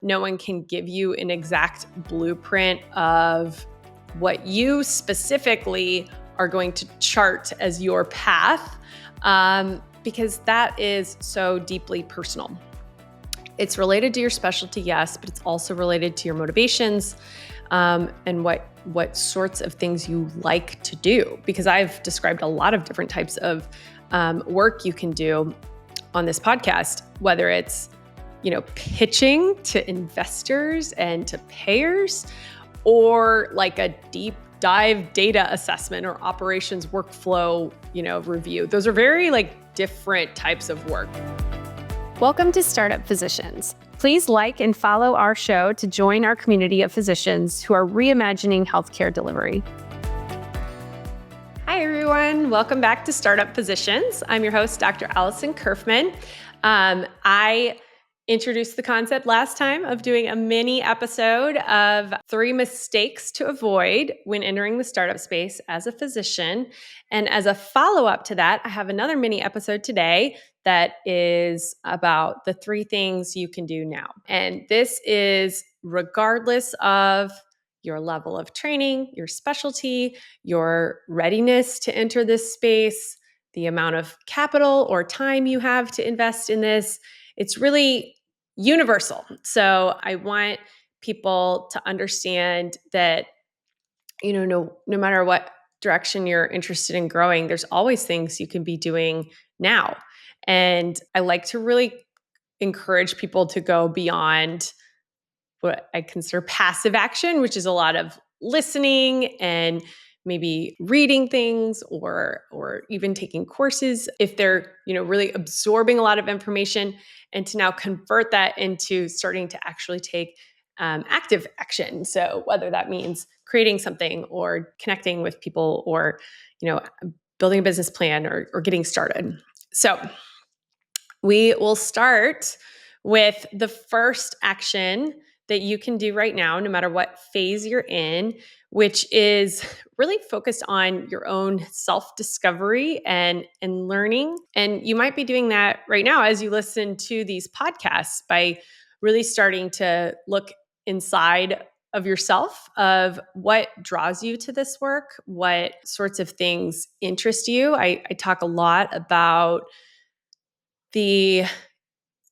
no one can give you an exact blueprint of what you specifically are going to chart as your path, because that is so deeply personal. It's related to your specialty, yes, but it's also related to your motivations, and what sorts of things you like to do. Because I've described a lot of different types of work you can do on this podcast, whether it's pitching to investors and to payers, or like a deep dive data assessment or operations workflow, review. Those are very different types of work. Welcome to Startup Physicians. Please like and follow our show to join our community of physicians who are reimagining healthcare delivery. Hi, everyone. Welcome back to Startup Physicians. I'm your host, Dr. Allison Kerfman. I introduced the concept last time of doing a mini episode of 3 mistakes to avoid when entering the startup space as a physician. And as a follow-up to that, I have another mini episode today that is about the 3 things you can do now. And this is regardless of your level of training, your specialty, your readiness to enter this space, the amount of capital or time you have to invest in this. It's really universal. So I want people to understand that, no matter what direction you're interested in growing, there's always things you can be doing now. And I like to really encourage people to go beyond what I consider passive action, which is a lot of listening and maybe reading things or even taking courses if they're really absorbing a lot of information, and to now convert that into starting to actually take active action. So whether that means creating something or connecting with people or building a business plan or getting started. So we will start with the first action that you can do right now, no matter what phase you're in, which is really focused on your own self-discovery and learning. And you might be doing that right now as you listen to these podcasts by really starting to look inside of yourself, of what draws you to this work, what sorts of things interest you. I talk a lot about the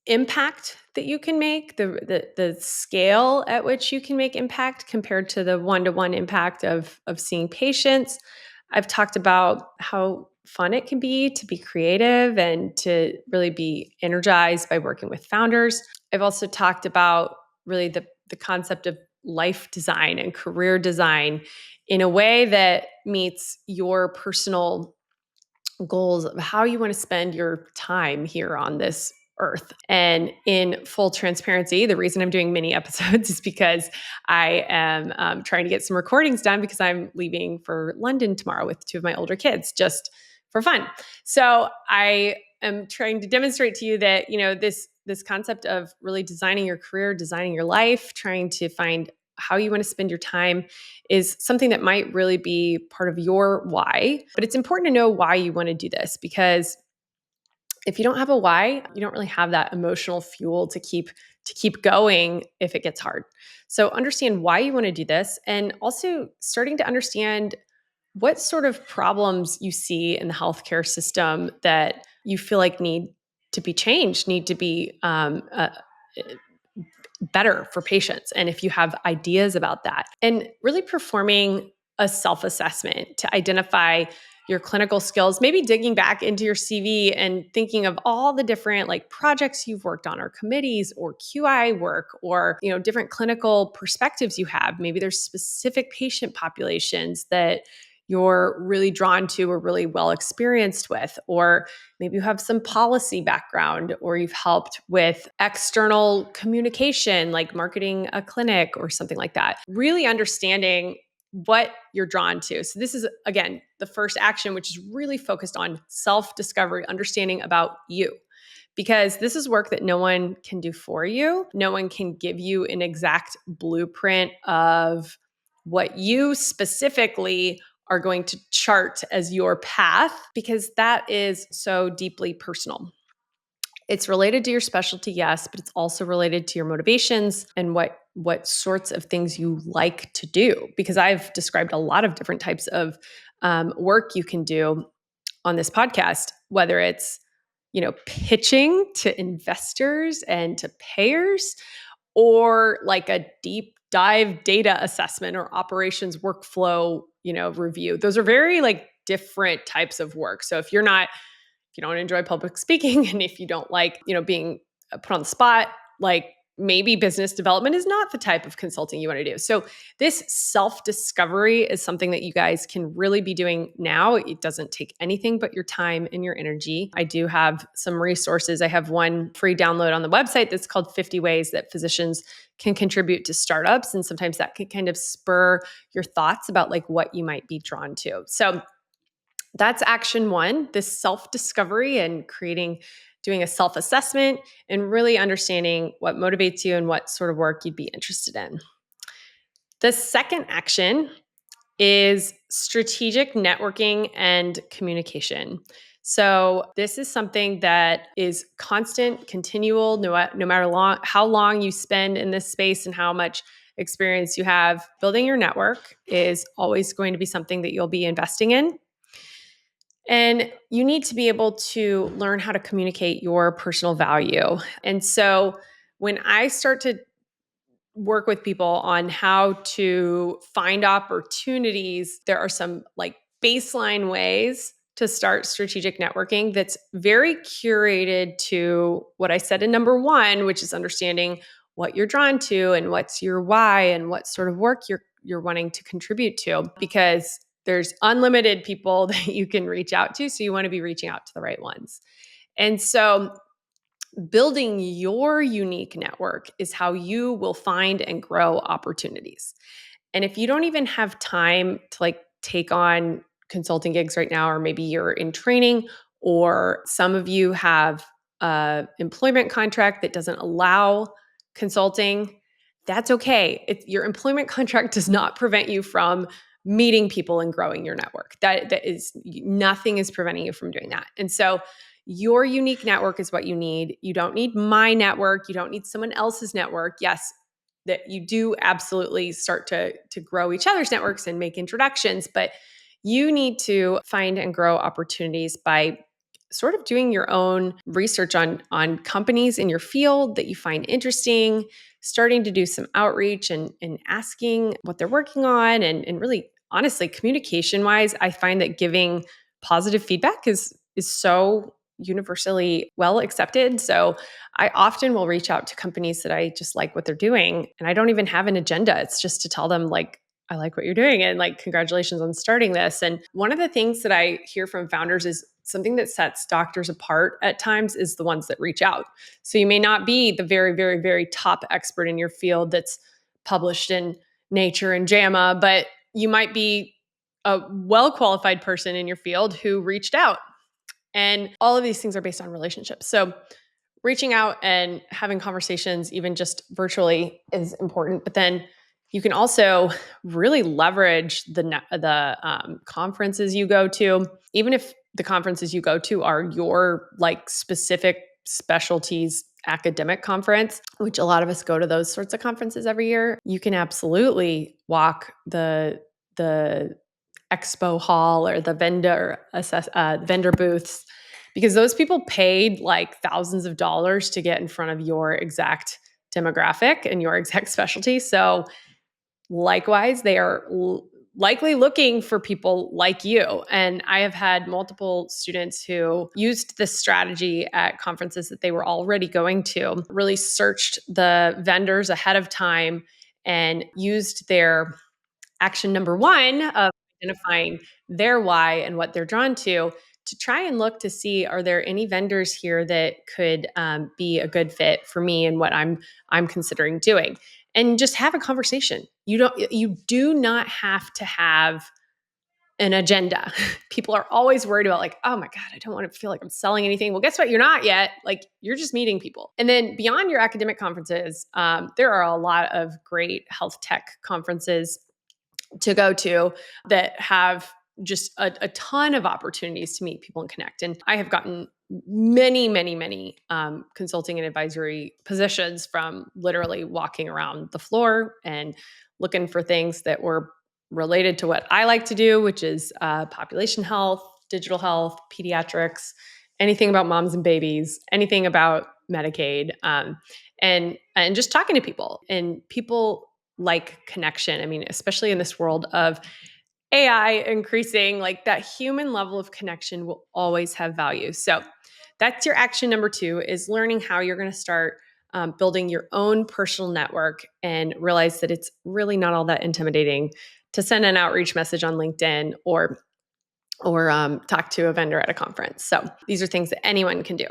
impact that you can make, the scale at which you can make impact compared to the one-to-one impact of seeing patients. I've talked about how fun it can be to be creative and to really be energized by working with founders. I've also talked about really the concept of life design and career design in a way that meets your personal goals of how you want to spend your time here on this earth. And in full transparency, the reason I'm doing mini episodes is because I am trying to get some recordings done because I'm leaving for London tomorrow with 2 of my older kids just for fun. So I am trying to demonstrate to you that, this concept of really designing your career, designing your life, trying to find how you want to spend your time is something that might really be part of your why. But it's important to know why you want to do this, because if you don't have a why, you don't really have that emotional fuel to keep going if it gets hard. So understand why you want to do this, and also starting to understand what sort of problems you see in the healthcare system that you feel like need to be changed, need to be better for patients. And if you have ideas about that, and really performing a self-assessment to identify your clinical skills, maybe digging back into your CV and thinking of all the different projects you've worked on, or committees or QI work, or different clinical perspectives you have. Maybe there's specific patient populations that you're really drawn to or really well experienced with, or maybe you have some policy background, or you've helped with external communication, like marketing a clinic or something like that. Really understanding what you're drawn to. So this is, again, the first action, which is really focused on self-discovery, understanding about you. Because this is work that no one can do for you. No one can give you an exact blueprint of what you specifically are going to chart as your path, because that is so deeply personal. It's related to your specialty, yes, but it's also related to your motivations and what sorts of things you like to do. Because I've described a lot of different types of work you can do on this podcast, whether it's pitching to investors and to payers, or like a deep dive data assessment or operations workflow, review. Those are very like different types of work. So if you don't enjoy public speaking and if you don't like, being put on the spot, like maybe business development is not the type of consulting you want to do. So this self-discovery is something that you guys can really be doing now. It doesn't take anything but your time and your energy. I do have some resources. I have one free download on the website that's called 50 Ways That Physicians Can Contribute to Startups. And sometimes that can kind of spur your thoughts about like what you might be drawn to. So that's action one, this self-discovery and doing a self-assessment and really understanding what motivates you and what sort of work you'd be interested in. The second action is strategic networking and communication. So this is something that is constant, continual, no matter how long you spend in this space and how much experience you have. Building your network is always going to be something that you'll be investing in. And you need to be able to learn how to communicate your personal value. And so when I start to work with people on how to find opportunities, there are some like baseline ways to start strategic networking that's very curated to what I said in number one, which is understanding what you're drawn to and what's your why and what sort of work you're wanting to contribute to, because there's unlimited people that you can reach out to, so you want to be reaching out to the right ones. And so building your unique network is how you will find and grow opportunities. And if you don't even have time to like take on consulting gigs right now, or maybe you're in training, or some of you have a employment contract that doesn't allow consulting, that's okay. Your employment contract does not prevent you from meeting people and growing your network. That is, nothing is preventing you from doing that. And so your unique network is what you need. You don't need my network. You don't need someone else's network. Yes, that you do absolutely start to grow each other's networks and make introductions, but you need to find and grow opportunities by sort of doing your own research on companies in your field that you find interesting, starting to do some outreach and asking what they're working on, and really honestly, communication wise, I find that giving positive feedback is so universally well accepted. So I often will reach out to companies that I just like what they're doing, and I don't even have an agenda. It's just to tell them like, I like what you're doing and like, congratulations on starting this. And one of the things that I hear from founders is something that sets doctors apart at times is the ones that reach out. So you may not be the very, very, very top expert in your field that's published in Nature and JAMA, but you might be a well-qualified person in your field who reached out. And all of these things are based on relationships. So reaching out and having conversations, even just virtually, is important. But then you can also really leverage the conferences you go to, even if the conferences you go to are your like specific specialties academic conference, which a lot of us go to those sorts of conferences every year. You can absolutely walk the expo hall or the vendor booths, because those people paid like thousands of dollars to get in front of your exact demographic and your exact specialty. So likewise, they are likely looking for people like you. And I have had multiple students who used this strategy at conferences that they were already going to, really searched the vendors ahead of time and used their action number one of identifying their why and what they're drawn to try and look to see, are there any vendors here that could be a good fit for me and what I'm considering doing, and just have a conversation. You do not have to have an agenda. People are always worried about like, oh my God, I don't want to feel like I'm selling anything. Well, guess what? You're not yet. Like, you're just meeting people. And then beyond your academic conferences, there are a lot of great health tech conferences to go to that have just a ton of opportunities to meet people and connect. And I have gotten many, many, many consulting and advisory positions, from literally walking around the floor and looking for things that were related to what I like to do, which is population health, digital health, pediatrics, anything about moms and babies, anything about Medicaid, and just talking to people. And people like connection. I mean, especially in this world of AI increasing, like that human level of connection will always have value. So that's your action number 2, is learning how you're going to start building your own personal network, and realize that it's really not all that intimidating to send an outreach message on LinkedIn or talk to a vendor at a conference. So these are things that anyone can do.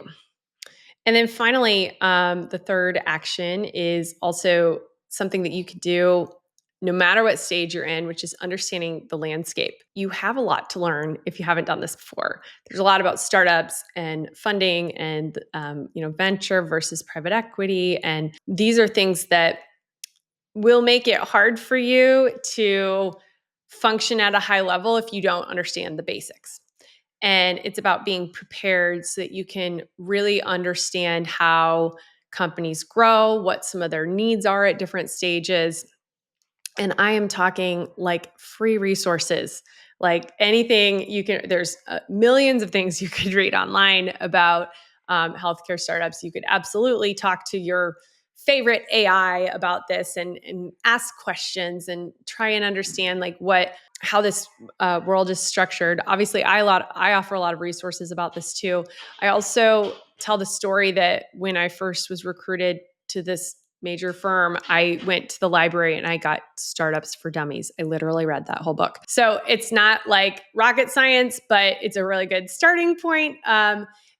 And then finally, the third action is also something that you could do no matter what stage you're in, which is understanding the landscape. You have a lot to learn if you haven't done this before. There's a lot about startups and funding and venture versus private equity, and these are things that will make it hard for you to function at a high level if you don't understand the basics. And it's about being prepared so that you can really understand how companies grow, what some of their needs are at different stages. And I am talking like free resources, like anything you can. There's millions of things you could read online about healthcare startups. You could absolutely talk to your favorite AI about this and ask questions and try and understand like how this world is structured. Obviously, I offer a lot of resources about this too. I also tell the story that when I first was recruited to this major firm, I went to the library and I got Startups for Dummies. I literally read that whole book. So it's not like rocket science, but it's a really good starting point.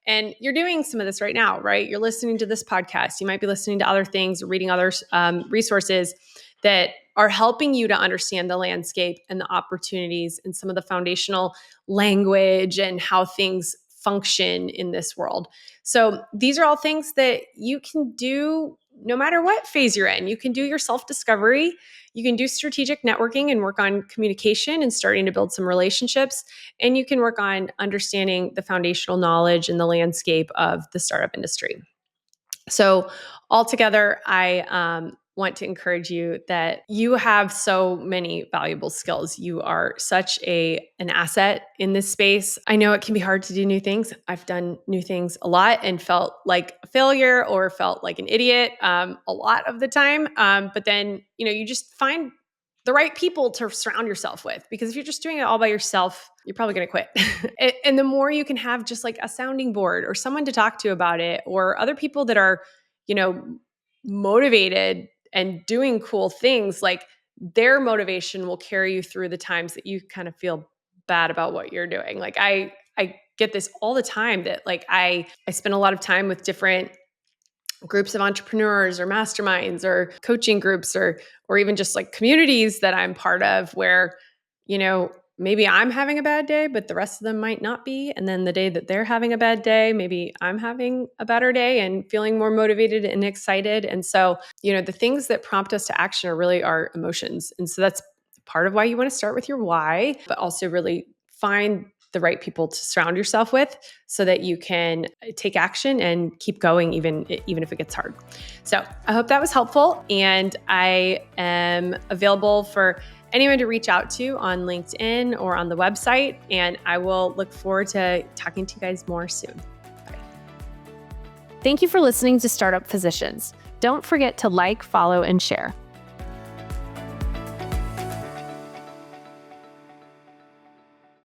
And you're doing some of this right now, right? You're listening to this podcast. You might be listening to other things, reading other resources that are helping you to understand the landscape and the opportunities and some of the foundational language and how things function in this world. So these are all things that you can do no matter what phase you're in. You can do your self-discovery, you can do strategic networking and work on communication and starting to build some relationships, and you can work on understanding the foundational knowledge and the landscape of the startup industry. So altogether, I want to encourage you that you have so many valuable skills. You are such an asset in this space. I know it can be hard to do new things. I've done new things a lot and felt like a failure or felt like an idiot a lot of the time. But then, you just find the right people to surround yourself with, because if you're just doing it all by yourself, you're probably going to quit. And the more you can have just like a sounding board or someone to talk to about it, or other people that are, motivated and doing cool things, like their motivation will carry you through the times that you kind of feel bad about what you're doing. Like I get this all the time, that like I spend a lot of time with different groups of entrepreneurs or masterminds or coaching groups or even just like communities that I'm part of, where maybe I'm having a bad day but the rest of them might not be, and then the day that they're having a bad day, maybe I'm having a better day and feeling more motivated and excited. And so the things that prompt us to action are really our emotions. And so that's part of why you want to start with your why, but also really find the right people to surround yourself with so that you can take action and keep going even if it gets hard. So I hope that was helpful, and I am available for anyone to reach out to on LinkedIn or on the website, and I will look forward to talking to you guys more soon. Bye. Thank you for listening to Startup Physicians. Don't forget to like, follow, and share.